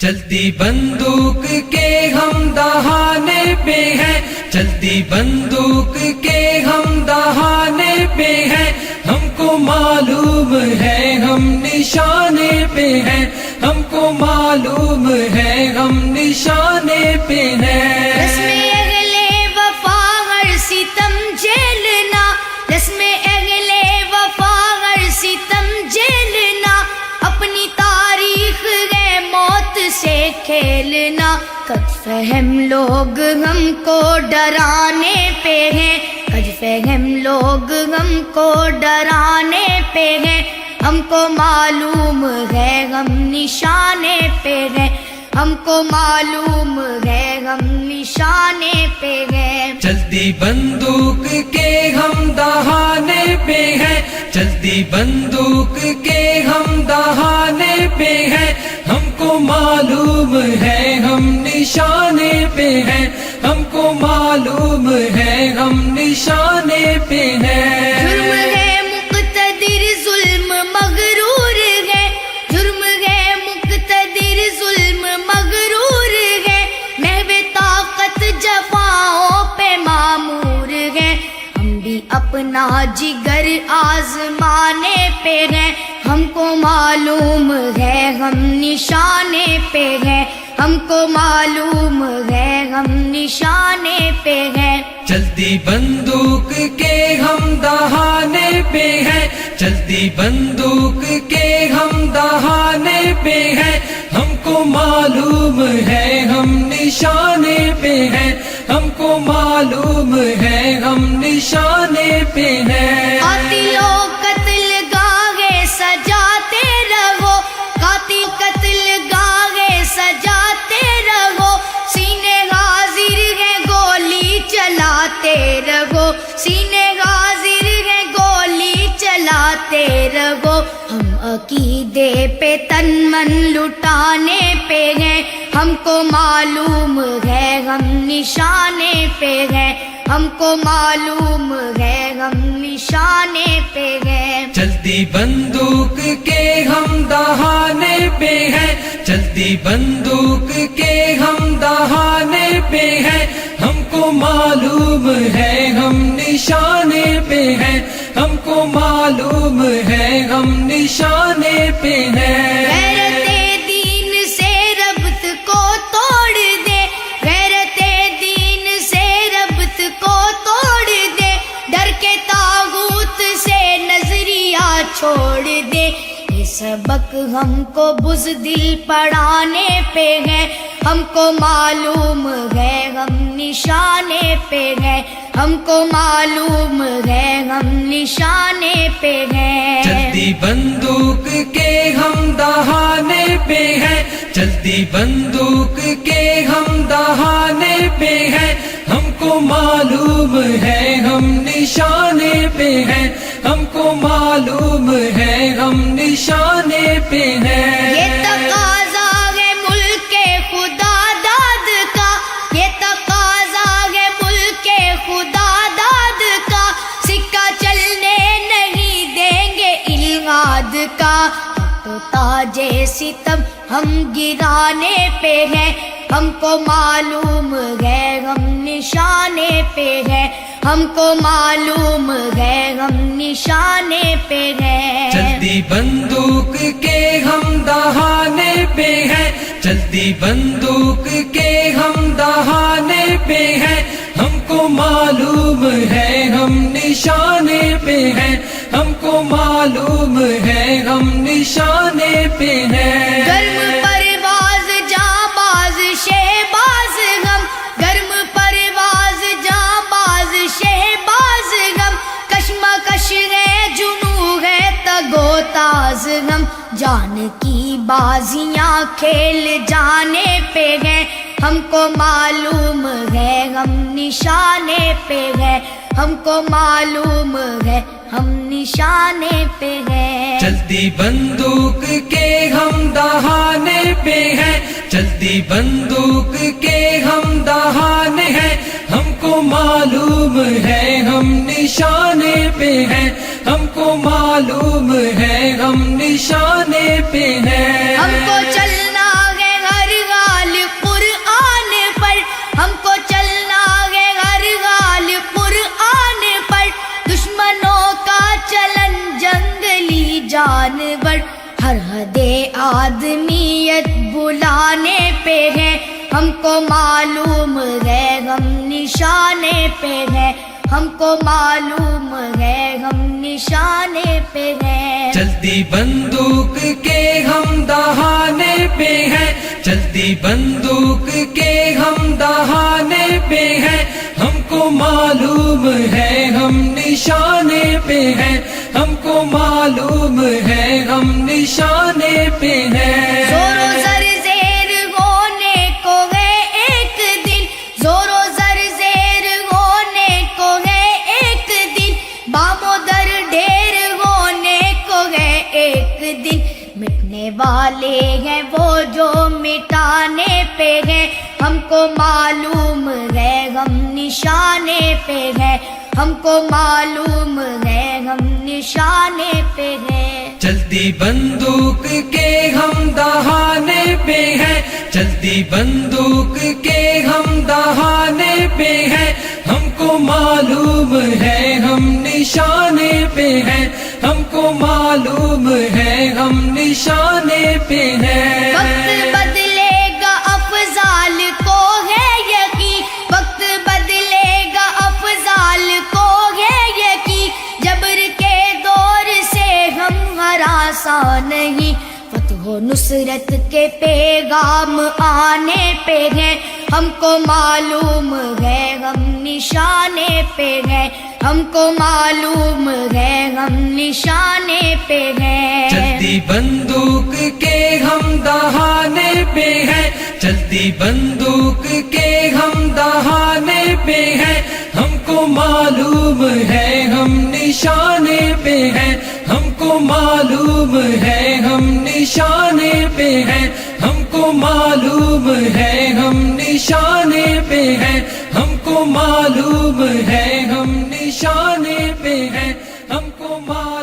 چلتی بندوق کے ہم دہانے پہ ہیں، چلتی بندوق کے ہم دہانے پہ ہیں، ہم کو معلوم ہے ہم نشانے پہ ہیں، ہم کو معلوم ہے ہم نشانے پہ ہیں۔ رسم اہل وفا ہر ستم جھیلنا، رسم اہل وفا ہر ستم جھیلنا، اپنی تاریخ ہے موت سے کھیلنا۔ قد فہم لوگ ہم کو ڈرانے پہ ہیں، قد فہم لوگ ہم کو ڈرانے پہ ہیں، ہم کو معلوم ہے ہم نشانے پہ ہیں، ہم کو معلوم ہے ہم نشانے پہ ہیں۔ چلتی بندوق کے ہم دہانے پہ ہیں، چلتی بندوق کے ہم دہانے پہ ہیں، ہم کو معلوم ہے ہم نشانے پہ ہیں، ہم کو معلوم ہے ہم نشانے پہ ہیں۔ جرم ہے مقتدر ظلم مغرور ہے، جرم ہے مقتدر ظلم مغرور ہے، محو طاقت جفاؤں پہ معمور ہے، ہم بھی اپنا جگر آزمانے پہ ہیں، ہم کو معلوم ہے ہم نشانے پہ ہیں، ہم کو معلوم ہے ہم نشانے پہ ہیں۔ چلتی بندوق کے ہم دہانے پہ ہیں، چلتی بندوق کے ہم دہانے پہ ہیں، ہم کو معلوم ہے ہم نشانے پہ ہیں، ہم کو معلوم ہے ہم نشانے پہ ہیں۔ قاتلوں قتل گاہے سجاتے رہو، قاتل قتل گاہے سجاتے رہو، سینے حاضر ہے گولی چلاتے رہو، سینے حاضر ہے گولی چلاتے رہو، ہم عقیدے پہ تن من لٹانے پہ ہیں، ہم کو معلوم ہے ہم نشانے پہ ہیں، ہم کو معلوم ہے ہم نشانے پہ ہیں۔ چلتی بندوق کے ہم دہانے پہ ہیں، چلتی بندوق کے ہم دہانے پہ ہیں، ہم کو معلوم ہے ہم نشانے پہ ہیں، ہم کو معلوم ہے ہم نشانے پہ ہیں۔ غیرت دین سے ربط کو توڑ دے، غیرت دین سے ربط کو توڑ دے، ڈر کے طاغوت سے نظریہ چھوڑ دے، یہ سبق ہم کو بزدل پڑھانے پہ ہے، ہم کو معلوم ہے ہم نشانے پہ ہیں، ہم کو معلوم ہے ہم نشانے پہ ہیں۔ چلتی بندوق کے ہم دہانے پہ ہیں، چلتی بندوق کے ہم دہانے پہ ہیں، ہم کو معلوم ہے ہم نشانے پہ ہیں، ہم کو معلوم ہے ہم نشانے پہ ہیں۔ یہ تقاضا ہے ملک خدا داد کا، یہ تقاضا ہے ملک خدا داد کا، سکہ چلنے نہیں دیں گے الغاد کا، تو تاج ستم ہم گرانے پہ ہیں، ہم کو معلوم ہے ہم نشانے پہ ہیں، ہم کو معلوم ہے ہم نشانے پہ ہیں۔ چلتی بندوق کے ہم دہانے پہ ہیں، چلتی بندوق کے ہم دہانے پہ ہیں، ہم کو معلوم ہے ہم نشانے پہ ہیں، ہم کو معلوم ہے ہم نشانے پہ ہیں۔ گرم پرواز جانباز شہباز ہم، گرم پرواز جانباز شہباز ہم، کشمکش ہے جنوں ہے تگو تاز ہم، جان کی بازیاں کھیل جانے پہ ہیں، ہم کو معلوم ہے ہم نشانے پہ ہیں، ہم کو معلوم ہے ہم نشانے پہ ہیں۔ چلتی بندوق کے ہم دہانے پہ ہیں، چلتی بندوق کے ہم دہانے ہیں، ہم کو معلوم ہے ہم نشانے پہ ہیں، ہم کو معلوم ہے ہم نشانے پہ ہیں۔ ہم کو چلنا ہے ہر فرہد آدمیت بلانے پہ ہے، ہم کو معلوم ہے ہم نشانے پہ ہے، ہم کو معلوم ہے ہم نشانے پہ ہیں۔ چلتی بندوق کے ہم دہانے پہ ہیں، چلتی بندوق کے ہم دہانے پہ ہیں، ہم کو معلوم ہے ہم نشانے پہ ہیں، ہم کو معلوم ہے ہم نشانے پہ ہیں۔ زور و زر زیر ہونے کو ہے ایک دن، زور و زر زیر ہونے کو ہے ایک دن، بام و در ڈھیر ہونے کو ہے ایک دن، مٹنے والے ہیں وہ جو مٹانے پہ ہیں، ہم کو معلوم ہے ہم نشانے پہ ہیں، ہم کو معلوم ہے ہم نشانے پہ ہیں۔ چلتی بندوق کے ہم دہانے پہ ہیں، چلتی بندوق کے ہم دہانے پہ ہیں، ہم کو معلوم ہے ہم نشانے پہ ہیں، ہم کو معلوم ہے ہم نشانے پہ ہیں۔ وقت بدلے گا افضال کو ہے یقین، وقت بدلے گا افضال کو ہے یقین، جبر کے دور سے ہم ہراساں نہیں، فتح و نصرت کے پیغام آنے پہ ہیں، ہم کو معلوم ہے ہم نشانے پہ ہیں، ہم کو معلوم ہے ہم نشانے پہ ہیں۔ چلتی بندوق کے ہم دہانے پہ ہیں، چلتی بندوق کے ہم دہانے پہ ہیں، ہم کو معلوم ہے ہم نشانے پہ ہیں، ہم کو معلوم ہے ہم نشانے پہ ہیں، ہم کو معلوم ہے ہم نشانے پہ ہیں، ہم کو معلوم ہے ہم نشانے پہ ہیں، ہم کو معلوم